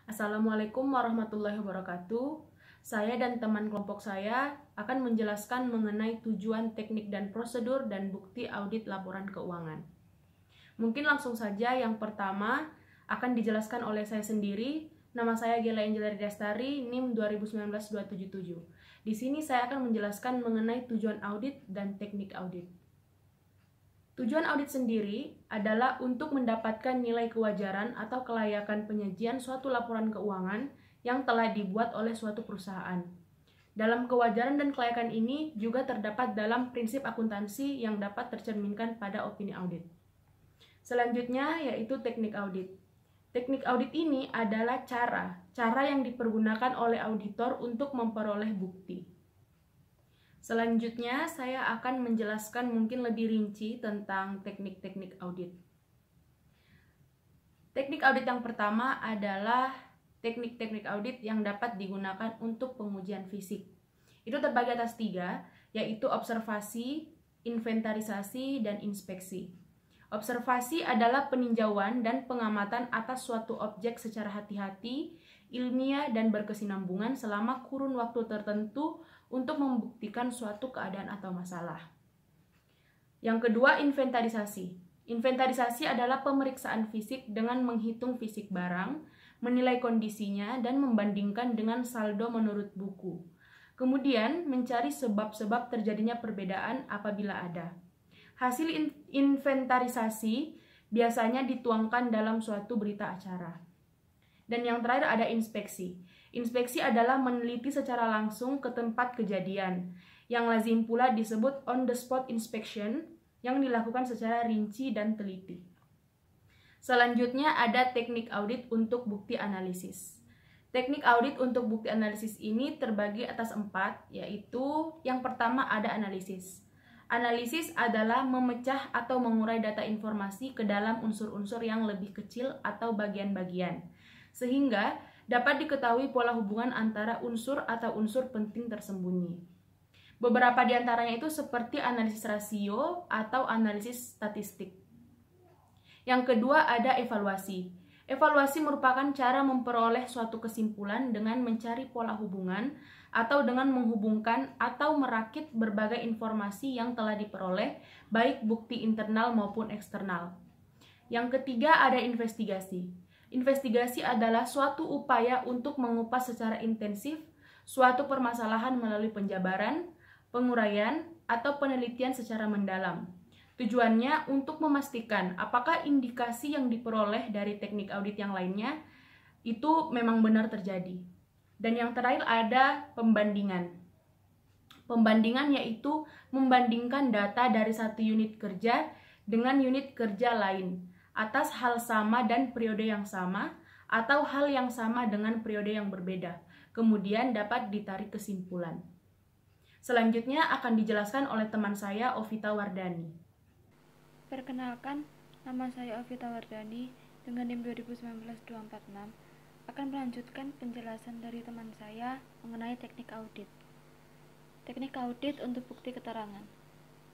Assalamualaikum warahmatullahi wabarakatuh. Saya dan teman kelompok saya akan menjelaskan mengenai tujuan, teknik, dan prosedur dan bukti audit laporan keuangan. Mungkin langsung saja yang pertama akan dijelaskan oleh saya sendiri. Nama saya Gela Angelari Dastari, NIM 2919277. Di sini saya akan menjelaskan mengenai tujuan audit dan teknik audit. Tujuan audit sendiri adalah untuk mendapatkan nilai kewajaran atau kelayakan penyajian suatu laporan keuangan yang telah dibuat oleh suatu perusahaan. Dalam kewajaran dan kelayakan ini juga terdapat dalam prinsip akuntansi yang dapat tercerminkan pada opini audit. Selanjutnya yaitu teknik audit. Teknik audit ini adalah cara yang dipergunakan oleh auditor untuk memperoleh bukti. Selanjutnya, saya akan menjelaskan mungkin lebih rinci tentang teknik-teknik audit. Teknik audit yang pertama adalah teknik-teknik audit yang dapat digunakan untuk pengujian fisik. Itu terbagi atas 3, yaitu observasi, inventarisasi, dan inspeksi. Observasi adalah peninjauan dan pengamatan atas suatu objek secara hati-hati, ilmiah, dan berkesinambungan selama kurun waktu tertentu untuk membuktikan suatu keadaan atau masalah. Yang kedua, inventarisasi. Inventarisasi adalah pemeriksaan fisik dengan menghitung fisik barang, menilai kondisinya, dan membandingkan dengan saldo menurut buku. Kemudian, mencari sebab-sebab terjadinya perbedaan apabila ada. Hasil inventarisasi biasanya dituangkan dalam suatu berita acara. Dan yang terakhir ada inspeksi. Inspeksi adalah meneliti secara langsung ke tempat kejadian, yang lazim pula disebut on-the-spot inspection, yang dilakukan secara rinci dan teliti. Selanjutnya ada teknik audit untuk bukti analisis. Teknik audit untuk bukti analisis ini terbagi atas 4, yaitu yang pertama ada analisis. Analisis adalah memecah atau mengurai data informasi ke dalam unsur-unsur yang lebih kecil atau bagian-bagian, sehingga dapat diketahui pola hubungan antara unsur atau unsur penting tersembunyi. Beberapa di antaranya itu seperti analisis rasio atau analisis statistik. Yang kedua ada evaluasi. Evaluasi merupakan cara memperoleh suatu kesimpulan dengan mencari pola hubungan atau dengan menghubungkan atau merakit berbagai informasi yang telah diperoleh, baik bukti internal maupun eksternal. Yang ketiga ada investigasi. Investigasi adalah suatu upaya untuk mengupas secara intensif suatu permasalahan melalui penjabaran, penguraian, atau penelitian secara mendalam. Tujuannya untuk memastikan apakah indikasi yang diperoleh dari teknik audit yang lainnya itu memang benar terjadi. Dan yang terakhir ada pembandingan. Pembandingan yaitu membandingkan data dari satu unit kerja dengan unit kerja lain atas hal sama dan periode yang sama, atau hal yang sama dengan periode yang berbeda. Kemudian dapat ditarik kesimpulan. Selanjutnya akan dijelaskan oleh teman saya, Ovita Wardani. Perkenalkan, nama saya Ovita Wardani dengan NIM 2919246 akan melanjutkan penjelasan dari teman saya mengenai teknik audit. Teknik audit untuk bukti keterangan.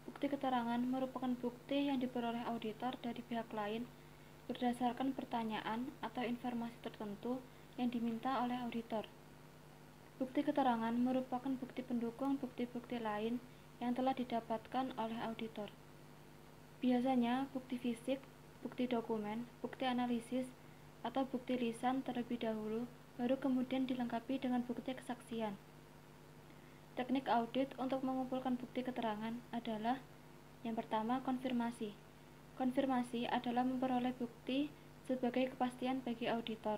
Bukti keterangan merupakan bukti yang diperoleh auditor dari pihak lain berdasarkan pertanyaan atau informasi tertentu yang diminta oleh auditor. Bukti keterangan merupakan bukti pendukung bukti-bukti lain yang telah didapatkan oleh auditor. Biasanya bukti fisik, bukti dokumen, bukti analisis, atau bukti lisan terlebih dahulu, baru kemudian dilengkapi dengan bukti kesaksian. Teknik audit untuk mengumpulkan bukti keterangan adalah yang pertama, konfirmasi. Konfirmasi adalah memperoleh bukti sebagai kepastian bagi auditor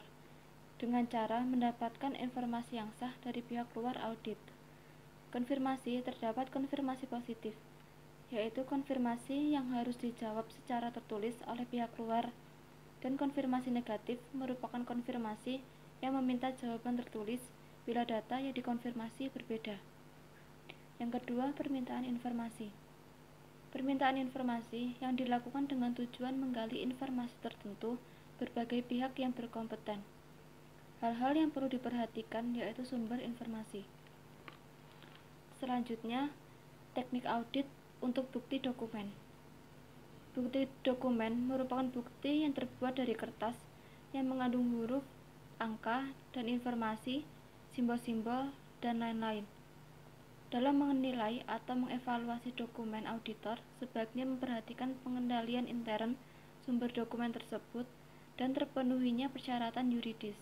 dengan cara mendapatkan informasi yang sah dari pihak luar audit. Konfirmasi terdapat konfirmasi positif, yaitu konfirmasi yang harus dijawab secara tertulis oleh pihak luar, dan konfirmasi negatif merupakan konfirmasi yang meminta jawaban tertulis bila data yang dikonfirmasi berbeda. Yang kedua, permintaan informasi. Permintaan informasi yang dilakukan dengan tujuan menggali informasi tertentu berbagai pihak yang berkompeten. Hal-hal yang perlu diperhatikan yaitu sumber informasi. Selanjutnya, teknik audit untuk bukti dokumen. Bukti dokumen merupakan bukti yang terbuat dari kertas yang mengandung huruf angka dan informasi, simbol-simbol, dan lain-lain. Dalam menilai atau mengevaluasi dokumen auditor, sebaiknya memperhatikan pengendalian intern sumber dokumen tersebut dan terpenuhinya persyaratan yuridis.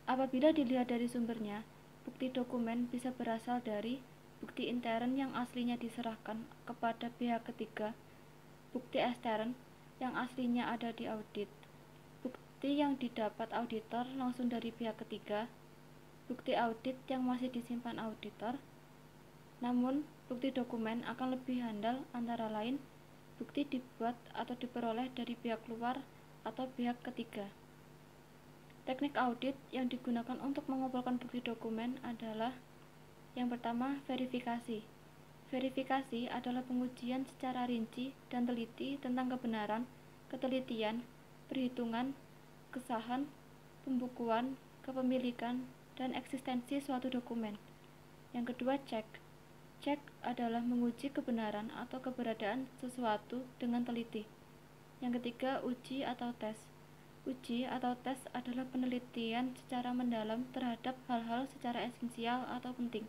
Apabila dilihat dari sumbernya, bukti dokumen bisa berasal dari bukti intern yang aslinya diserahkan kepada pihak ketiga, bukti ekstern yang aslinya ada di audit, bukti yang didapat auditor langsung dari pihak ketiga, bukti audit yang masih disimpan auditor. Namun, bukti dokumen akan lebih handal, antara lain bukti dibuat atau diperoleh dari pihak luar atau pihak ketiga. Teknik audit yang digunakan untuk mengumpulkan bukti dokumen adalah: yang pertama, verifikasi. Verifikasi adalah pengujian secara rinci dan teliti tentang kebenaran, ketelitian, perhitungan, kesahan, pembukuan, kepemilikan, dan eksistensi suatu dokumen. Yang kedua, cek. Cek adalah menguji kebenaran atau keberadaan sesuatu dengan teliti. Yang ketiga, uji atau tes. Uji atau tes adalah penelitian secara mendalam terhadap hal-hal secara esensial atau penting.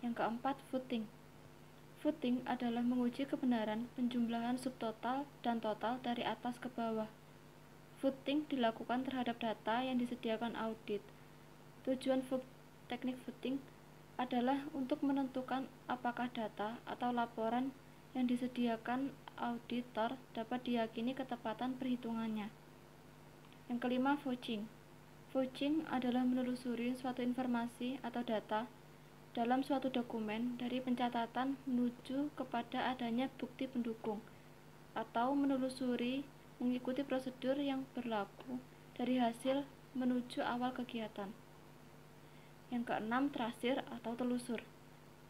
Yang keempat, voting. Voting adalah menguji kebenaran penjumlahan subtotal dan total dari atas ke bawah. Voting dilakukan terhadap data yang disediakan audit. Tujuan teknik voting adalah untuk menentukan apakah data atau laporan yang disediakan auditor dapat diyakini ketepatan perhitungannya. Yang kelima, vouching. Vouching adalah menelusuri suatu informasi atau data dalam suatu dokumen dari pencatatan menuju kepada adanya bukti pendukung, atau menelusuri mengikuti prosedur yang berlaku dari hasil menuju awal kegiatan. Yang keenam, trasir atau telusur.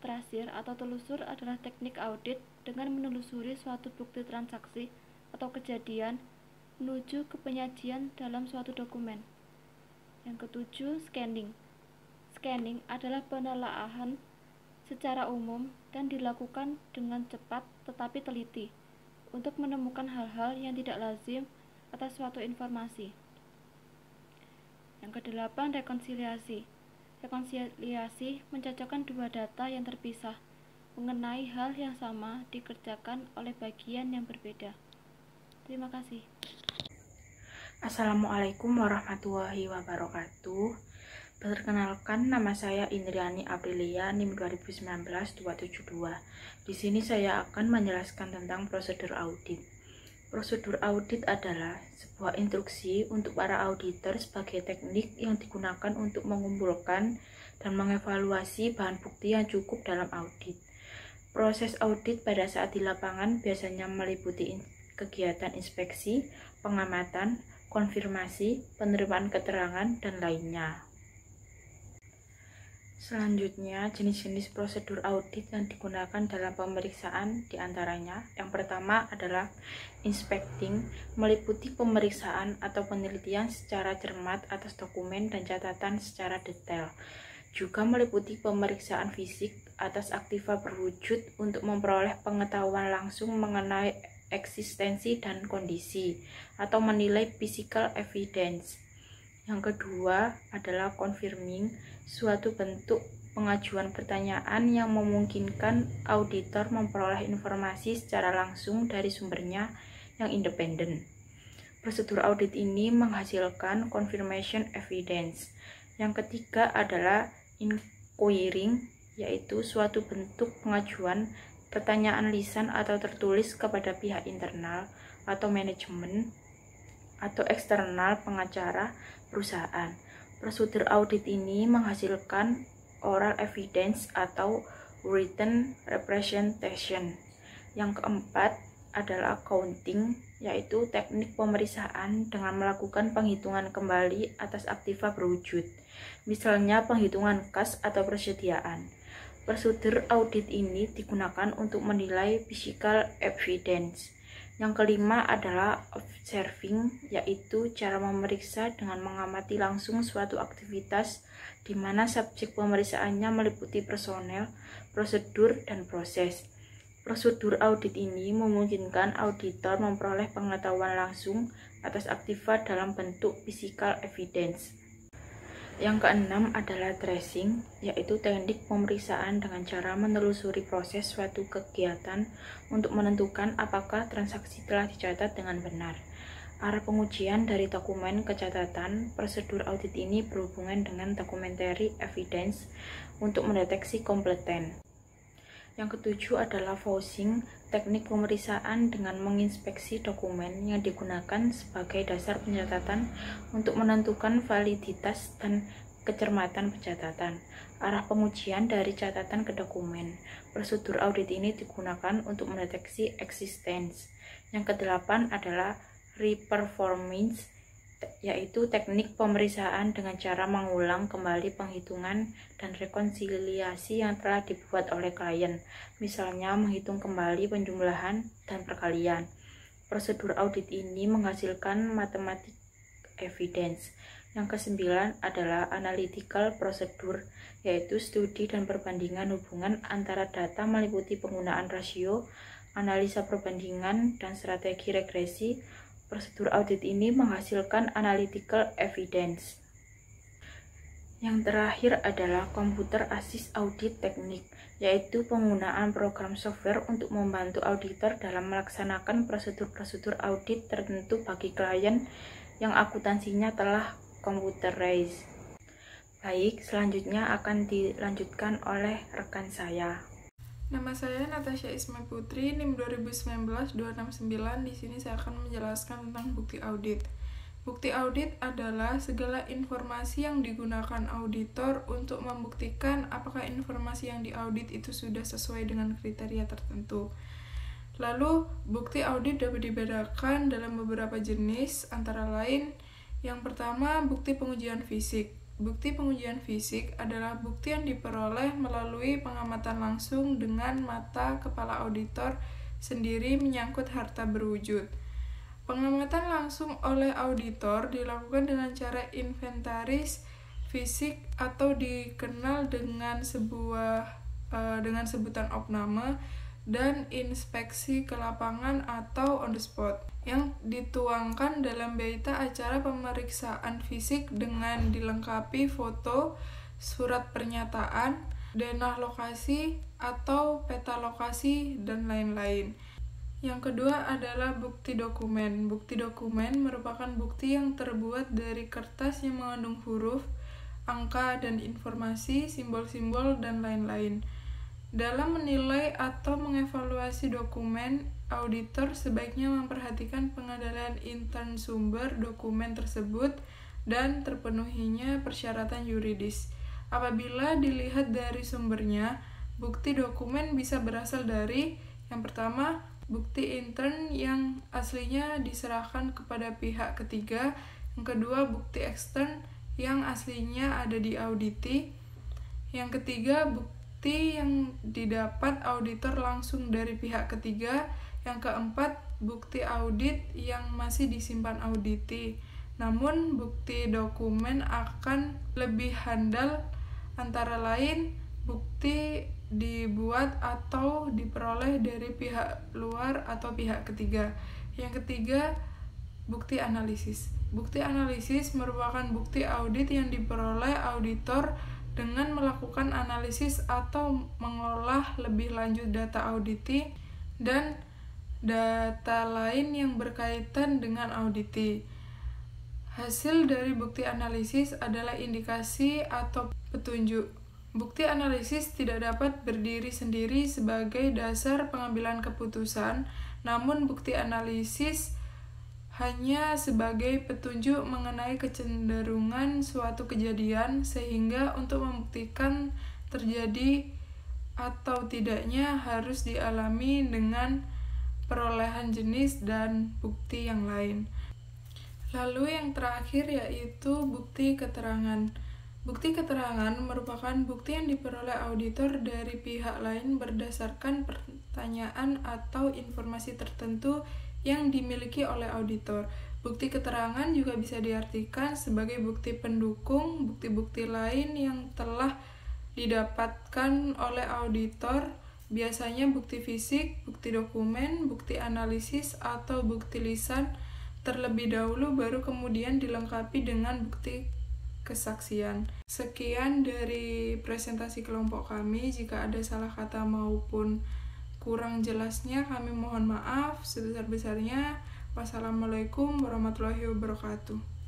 Trasir atau telusur adalah teknik audit dengan menelusuri suatu bukti transaksi atau kejadian menuju ke penyajian dalam suatu dokumen. Yang ketujuh, scanning. Scanning adalah penelaahan secara umum dan dilakukan dengan cepat tetapi teliti untuk menemukan hal-hal yang tidak lazim atas suatu informasi. Yang kedelapan, rekonsiliasi. Rekonsiliasi mencocokkan dua data yang terpisah mengenai hal yang sama dikerjakan oleh bagian yang berbeda. Terima kasih. Assalamualaikum warahmatullahi wabarakatuh. Perkenalkan, nama saya Indriani Aprilia, NIM 2019-272. Di sini saya akan menjelaskan tentang prosedur audit. Prosedur audit adalah sebuah instruksi untuk para auditor sebagai teknik yang digunakan untuk mengumpulkan dan mengevaluasi bahan bukti yang cukup dalam audit. Proses audit pada saat di lapangan biasanya meliputi kegiatan inspeksi, pengamatan, konfirmasi, penerimaan keterangan, dan lainnya. Selanjutnya, jenis-jenis prosedur audit yang digunakan dalam pemeriksaan diantaranya: yang pertama adalah inspecting, meliputi pemeriksaan atau penelitian secara cermat atas dokumen dan catatan secara detail. Juga meliputi pemeriksaan fisik atas aktiva berwujud untuk memperoleh pengetahuan langsung mengenai eksistensi dan kondisi, atau menilai physical evidence. Yang kedua adalah confirming, suatu bentuk pengajuan pertanyaan yang memungkinkan auditor memperoleh informasi secara langsung dari sumbernya yang independen. Prosedur audit ini menghasilkan confirmation evidence. Yang ketiga adalah inquiring, yaitu suatu bentuk pengajuan pertanyaan lisan atau tertulis kepada pihak internal atau manajemen atau eksternal pengacara perusahaan. Prosedur audit ini menghasilkan oral evidence atau written representation. Yang keempat adalah accounting, yaitu teknik pemeriksaan dengan melakukan penghitungan kembali atas aktiva berwujud, misalnya penghitungan kas atau persediaan. Prosedur audit ini digunakan untuk menilai physical evidence. Yang kelima adalah observing, yaitu cara memeriksa dengan mengamati langsung suatu aktivitas di mana subjek pemeriksaannya meliputi personel, prosedur, dan proses. Prosedur audit ini memungkinkan auditor memperoleh pengetahuan langsung atas aktiva dalam bentuk physical evidence. Yang keenam adalah tracing, yaitu teknik pemeriksaan dengan cara menelusuri proses suatu kegiatan untuk menentukan apakah transaksi telah dicatat dengan benar. Arah pengujian dari dokumen kecatatan prosedur audit ini berhubungan dengan documentary evidence untuk mendeteksi kompeten. Yang ketujuh adalah voicing, teknik pemeriksaan dengan menginspeksi dokumen yang digunakan sebagai dasar pencatatan untuk menentukan validitas dan kecermatan pencatatan. Arah pengujian dari catatan ke dokumen. Prosedur audit ini digunakan untuk mendeteksi eksistensi. Yang kedelapan adalah reperformance, yaitu teknik pemeriksaan dengan cara mengulang kembali penghitungan dan rekonsiliasi yang telah dibuat oleh klien, misalnya menghitung kembali penjumlahan dan perkalian. Prosedur audit ini menghasilkan mathematical evidence. Yang kesembilan adalah analytical procedure, yaitu studi dan perbandingan hubungan antara data meliputi penggunaan rasio, analisa perbandingan, dan strategi regresi. Prosedur audit ini menghasilkan analytical evidence. Yang terakhir adalah computer assist audit teknik, yaitu penggunaan program software untuk membantu auditor dalam melaksanakan prosedur-prosedur audit tertentu bagi klien yang akuntansinya telah computerized. Baik, selanjutnya akan dilanjutkan oleh rekan saya. Nama saya Natasha Isma Putri, NIM 2019-269. Di sini saya akan menjelaskan tentang bukti audit. Bukti audit adalah segala informasi yang digunakan auditor untuk membuktikan apakah informasi yang diaudit itu sudah sesuai dengan kriteria tertentu. Lalu, bukti audit dapat dibedakan dalam beberapa jenis, antara lain, yang pertama, bukti pengujian fisik. Bukti pengujian fisik adalah bukti yang diperoleh melalui pengamatan langsung dengan mata kepala auditor sendiri menyangkut harta berwujud. Pengamatan langsung oleh auditor dilakukan dengan cara inventaris fisik atau dikenal dengan sebutan opname, dan inspeksi ke lapangan atau on the spot yang dituangkan dalam berita acara pemeriksaan fisik dengan dilengkapi foto, surat pernyataan, denah lokasi atau peta lokasi, dan lain-lain. Yang kedua adalah bukti dokumen. Bukti dokumen merupakan bukti yang terbuat dari kertas yang mengandung huruf, angka, dan informasi, simbol-simbol, dan lain-lain. Dalam menilai atau mengevaluasi dokumen, auditor sebaiknya memperhatikan pengendalian intern sumber dokumen tersebut dan terpenuhinya persyaratan yuridis. Apabila dilihat dari sumbernya, bukti dokumen bisa berasal dari, yang pertama, bukti intern yang aslinya diserahkan kepada pihak ketiga, yang kedua, bukti ekstern yang aslinya ada di auditi, yang ketiga, bukti yang didapat auditor langsung dari pihak ketiga, yang keempat, bukti audit yang masih disimpan auditi. Namun, bukti dokumen akan lebih handal, antara lain bukti dibuat atau diperoleh dari pihak luar atau pihak ketiga. Yang ketiga, bukti analisis. Bukti analisis merupakan bukti audit yang diperoleh auditor dengan melakukan analisis atau mengolah lebih lanjut data auditi dan data lain yang berkaitan dengan auditi. Hasil dari bukti analisis adalah indikasi atau petunjuk. Bukti analisis tidak dapat berdiri sendiri sebagai dasar pengambilan keputusan, namun bukti analisis hanya sebagai petunjuk mengenai kecenderungan suatu kejadian, sehingga untuk membuktikan terjadi atau tidaknya harus dialami dengan perolehan jenis dan bukti yang lain. Lalu yang terakhir yaitu bukti keterangan. Bukti keterangan merupakan bukti yang diperoleh auditor dari pihak lain berdasarkan pertanyaan atau informasi tertentu yang dimiliki oleh auditor. Bukti keterangan juga bisa diartikan sebagai bukti pendukung bukti-bukti lain yang telah didapatkan oleh auditor, biasanya bukti fisik, bukti dokumen, bukti analisis, atau bukti lisan terlebih dahulu, baru kemudian dilengkapi dengan bukti kesaksian. Sekian dari presentasi kelompok kami. Jika ada salah kata maupun kurang jelasnya, kami mohon maaf sebesar-besarnya. Wassalamualaikum warahmatullahi wabarakatuh.